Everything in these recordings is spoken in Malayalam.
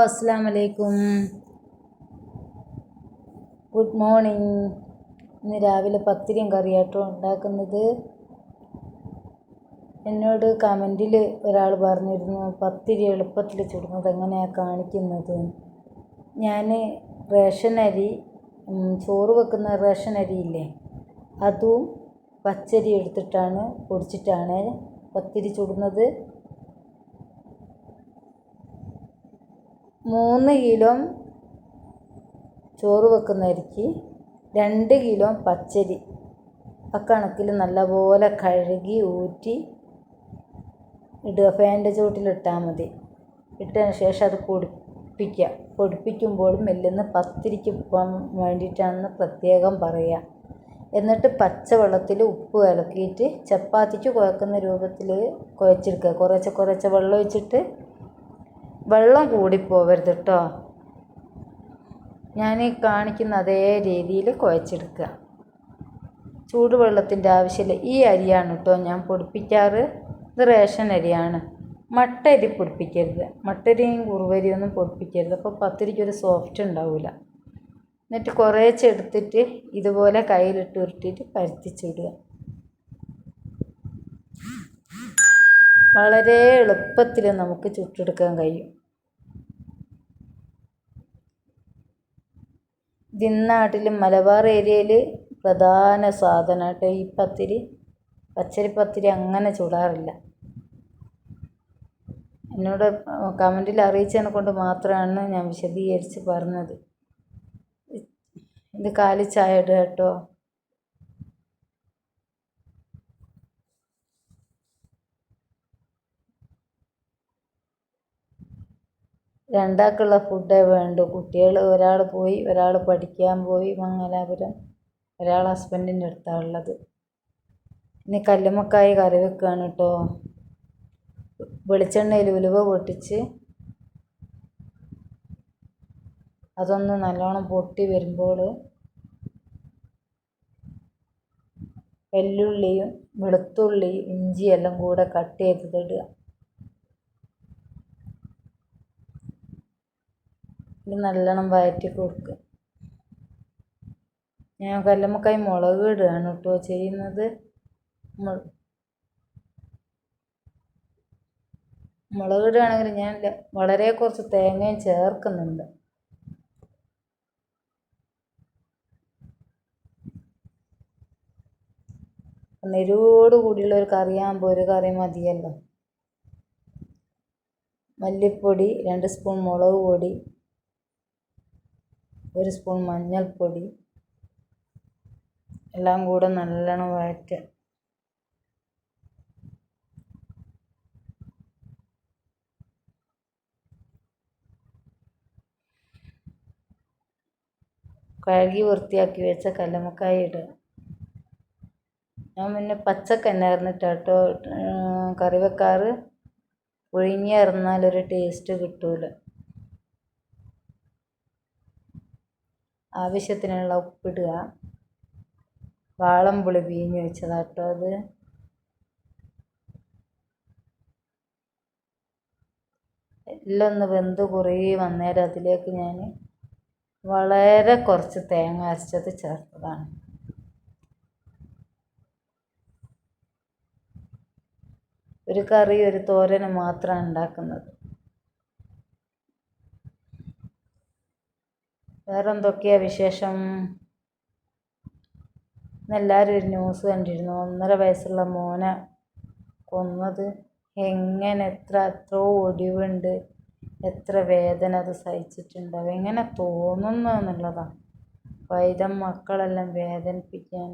അസ്സലാം വലൈക്കും. Good morning. ഇന്ന് രാവിലെ പത്തിരിയും കറിയാട്ടോ ഉണ്ടാക്കുന്നത്. എന്നോട് കമൻറ്റിൽ ഒരാൾ പറഞ്ഞിരുന്നു പത്തിരി എളുപ്പത്തിൽ ചുടുന്നത് എങ്ങനെയാണ് കാണിക്കുന്നത്. ഞാൻ റേഷൻ അരി, ചോറ് വെക്കുന്ന റേഷൻ അരിയില്ലേ, അതും പച്ചരി എടുത്തിട്ടാണ് പൊടിച്ചിട്ടാണ് പത്തിരി ചുടുന്നത്. 3 കിലോ ചോറ് വെക്കുന്ന അരിക്ക് 2 കിലോ പച്ചരി കണക്കിൽ നല്ലപോലെ കഴുകി ഊറ്റി ഇടുക. ഫാനിൻ്റെ ചുവട്ടിലിട്ടാൽ മതി. ഇട്ടതിന് ശേഷം അത് പൊടിപ്പിക്കുക. പൊടിപ്പിക്കുമ്പോഴും മെല്ലുന്ന പത്തിരിക്ക് പോകാൻ വേണ്ടിയിട്ടാണെന്ന് പ്രത്യേകം പറയുക. എന്നിട്ട് പച്ചവെള്ളത്തിൽ ഉപ്പ് കലക്കിയിട്ട് ചപ്പാത്തിക്ക് കുഴക്കുന്ന രൂപത്തിൽ കുഴച്ചെടുക്കുക. കുറേശ്ശെ വെള്ളം ഒഴിച്ചിട്ട്, വെള്ളം കൂടിപ്പോവരുത് കേട്ടോ. ഞാൻ കാണിക്കുന്ന അതേ രീതിയിൽ കുഴച്ചെടുക്കുക. ചൂടുവെള്ളത്തിൻ്റെ ആവശ്യമില്ല. ഈ അരിയാണ് കേട്ടോ ഞാൻ പൊടിപ്പിക്കാറ്. ഇത് റേഷൻ അരിയാണ്. മട്ട അരി പൊടിപ്പിക്കരുത്. മട്ടരിയും കുറുവരിയൊന്നും പൊടിപ്പിക്കരുത്. അപ്പോൾ പത്തിരിക്കൊരു സോഫ്റ്റ് ഉണ്ടാവില്ല. എന്നിട്ട് കുറേശ്ശെ എടുത്തിട്ട് ഇതുപോലെ കയ്യിലിട്ട് ഉരുട്ടിയിട്ട് പരത്തിച്ചിടുക. വളരെ എളുപ്പത്തിൽ നമുക്ക് ചുട്ടെടുക്കാൻ കഴിയും. നാട്ടിൽ മലബാർ ഏരിയയിൽ പ്രധാന സാധനമായിട്ട് ഈ പത്തിരി. പച്ചരിപ്പത്തിരി അങ്ങനെ ചുടാറില്ല. എന്നോട് കമൻറ്റിൽ അറിയിച്ചതിനെ കൊണ്ട് മാത്രമാണ് ഞാൻ വിശദീകരിച്ച് പറഞ്ഞത്. ഇത് കാലി ചായ ഇടുക കേട്ടോ. രണ്ടാൾക്കുള്ള ഫുഡേ വേണ്ടു. കുട്ടികൾ ഒരാൾ പോയി, ഒരാൾ പഠിക്കാൻ പോയി മംഗലാപുരം, ഒരാൾ ഹസ്ബൻഡിൻ്റെ അടുത്താണ് ഉള്ളത്. ഇനി കല്ലുമ്മക്കായ കറി വെക്കുകയാണ് കേട്ടോ. വെളിച്ചെണ്ണയിൽ ഉലുവ പൊട്ടിച്ച് അതൊന്ന് നല്ലോണം പൊട്ടി വരുമ്പോൾ വെല്ലുള്ളിയും വെളുത്തുള്ളിയും ഇഞ്ചിയെല്ലാം കൂടെ കട്ട് ചെയ്തിടുക. ഇത് നല്ലോണം വഴറ്റി കൊടുക്കുക. ഞാൻ കല്ലുമ്മക്കായ മുളക് ഇടുകയാണ് കേട്ടോ ചെയ്യുന്നത്. മുളക് ഇടുകയാണെങ്കിൽ ഞാൻ വളരെ കുറച്ച് തേങ്ങയും ചേർക്കുന്നുണ്ട്. എരിവോട് കൂടിയുള്ള ഒരു കറിയാകുമ്പോൾ ഒരു കറി മതിയല്ലോ. മല്ലിപ്പൊടി 2 സ്പൂൺ, മുളക് പൊടി 1 സ്പൂൺ, മഞ്ഞൾപ്പൊടി എല്ലാം കൂടെ നല്ലോണം വഴറ്റുക. കഴുകി വൃത്തിയാക്കി വെച്ച കല്ലുമ്മക്കായ ഇടുക. ഞാൻ പിന്നെ പച്ചക്കന്നായിരുന്നു കേട്ടോ കറി വെക്കാറ്. ഒഴിഞ്ഞ് ഇറന്നാലൊരു ടേസ്റ്റ് കിട്ടൂല. ആവശ്യത്തിനുള്ള ഉപ്പിടുക. വാളംപുളി പിഴിഞ്ഞ് വെച്ചതാട്ടോ അത്. എല്ലാം ഒന്ന് വെന്ത് കുറേ വന്നേരം അതിലേക്ക് ഞാൻ വളരെ കുറച്ച് തേങ്ങ അരച്ചത് ചേർത്തതാണ്. ഒരു കറി ഒരു തോരന് മാത്രമാണ് ഉണ്ടാക്കുന്നത്. വേറെ എന്തൊക്കെയാ വിശേഷം? ഇന്നെല്ലാവരും ഒരു ന്യൂസ് കണ്ടിരുന്നു. 1.5 വയസ്സുള്ള മോനെ കൊന്നത്. എത്രയോ ഒടിവുണ്ട്, എത്ര വേദന അത് സഹിച്ചിട്ടുണ്ടാവും. എങ്ങനെ തോന്നുന്നു എന്നുള്ളതാണ്. പൈതം മക്കളെല്ലാം വേദനിപ്പിക്കാൻ.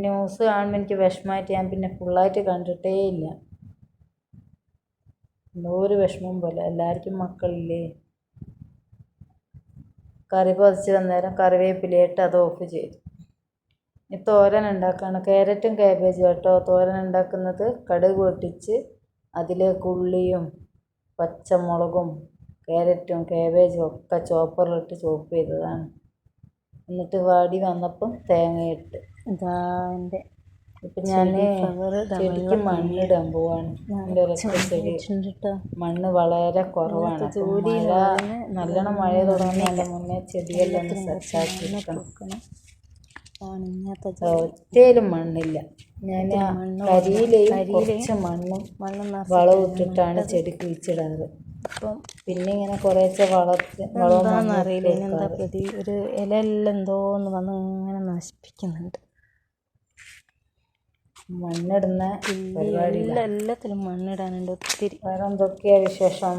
ന്യൂസ് കാണുമ്പോൾ എനിക്ക് വിഷമമായിട്ട് ഞാൻ പിന്നെ ഫുള്ളായിട്ട് കണ്ടിട്ടേ ഇല്ല. എന്തോ ഒരു വിഷമം പോലെ. എല്ലാവർക്കും മക്കളില്ലേ. കറി പതിച്ച് വന്നേരം കറിവേപ്പിലയിട്ട് അത് ഓഫ് ചെയ്തു. ഇനി തോരൻ ഉണ്ടാക്കുകയാണ്. ക്യാരറ്റും കാബേജും കേട്ടോ തോരൻ ഉണ്ടാക്കുന്നത്. കടുക് പൊട്ടിച്ച് അതിലേക്ക് ഉള്ളിയും പച്ചമുളകും ക്യാരറ്റും കാബേജും ഒക്കെ ചോപ്പറിലിട്ട് ചോപ്പ് ചെയ്തതാണ്. എന്നിട്ട് വാടി വന്നപ്പം തേങ്ങയിട്ട്. ഇതാ എൻ്റെ ഇപ്പം ഞാൻ ചെടിക്ക് മണ്ണിടാൻ പോവാണ്. എൻ്റെ ഒരൊറ്റ ചെടി മണ്ണ് വളരെ കുറവാണ്. അപ്പം മഴ നല്ലോണം മഴ തുടങ്ങുന്നതിൻ്റെ മുന്നേ ചെടിയെല്ലാം ഒന്ന് സെറ്റാക്കി എടുക്കണം. ഒറ്റയിലും മണ്ണില്ല. ഞാൻ കരിയിലെയും കുറച്ച് മണ്ണും വളം ഇട്ടിട്ടാണ് ചെടി കുഴിച്ചിടാറ്. അപ്പം പിന്നെ ഇങ്ങനെ കുറേശ്ശെ വളമെന്നറിയില്ല എന്താ പ്രതി ഒരു ഇലയെല്ലാം എന്തോന്ന് വന്ന് ഇങ്ങനെ നശിപ്പിക്കുന്നുണ്ട്. മണ്ണിടുന്ന പരിപാടിയില്ല. എല്ലാത്തിലും മണ്ണിടാനുണ്ട് ഒത്തിരി. വേറെ എന്തൊക്കെയാ വിശേഷം?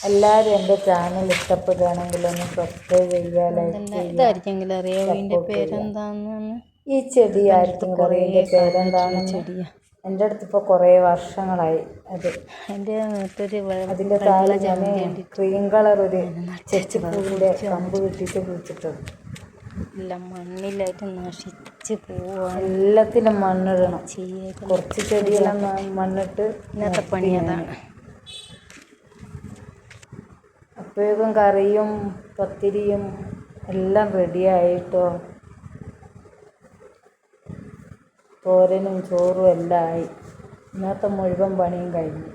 എല്ലാവരും എൻ്റെ ചാനൽ ഇഷ്ടപ്പെടുകയാണെങ്കിൽ ഒന്ന് സബ്സ്ക്രൈബ് ചെയ്യുക, ലൈക്ക് ചെയ്യുക. ഇതായിരിക്കെങ്കിലും അറിയാമോ ഇതിൻ്റെ പേരെന്താണെന്ന്? ഈ ചെടി ആർക്കെങ്കിലും അറിയാം പേരെന്താണെന്ന്? എൻ്റെ അടുത്ത് ഇപ്പോൾ കുറേ വർഷങ്ങളായി അത്. അതിൻ്റെ താഴെ ഞാൻ ക്രീം കളർ ഒരു ചെച്ചിപ്പൂവിൻ്റെ കമ്പ് കിട്ടിയിട്ട് കുഴിച്ചിട്ടത്. എല്ലാം മണ്ണിലായിട്ട് നശിച്ച് പോവാണ്. എല്ലാത്തിലും മണ്ണിടണം. കുറച്ച് ചെടിയെല്ലാം മണ്ണിട്ട് ഇന്നത്തെ പണി അതാണ്. അപ്പോഴേക്കും കറിയും പത്തിരിയും എല്ലാം റെഡിയായിട്ടോ. തോരനും ചോറും എല്ലാം ആയി. ഇന്നത്തെ മുഴുവൻ പണിയും കഴിഞ്ഞു.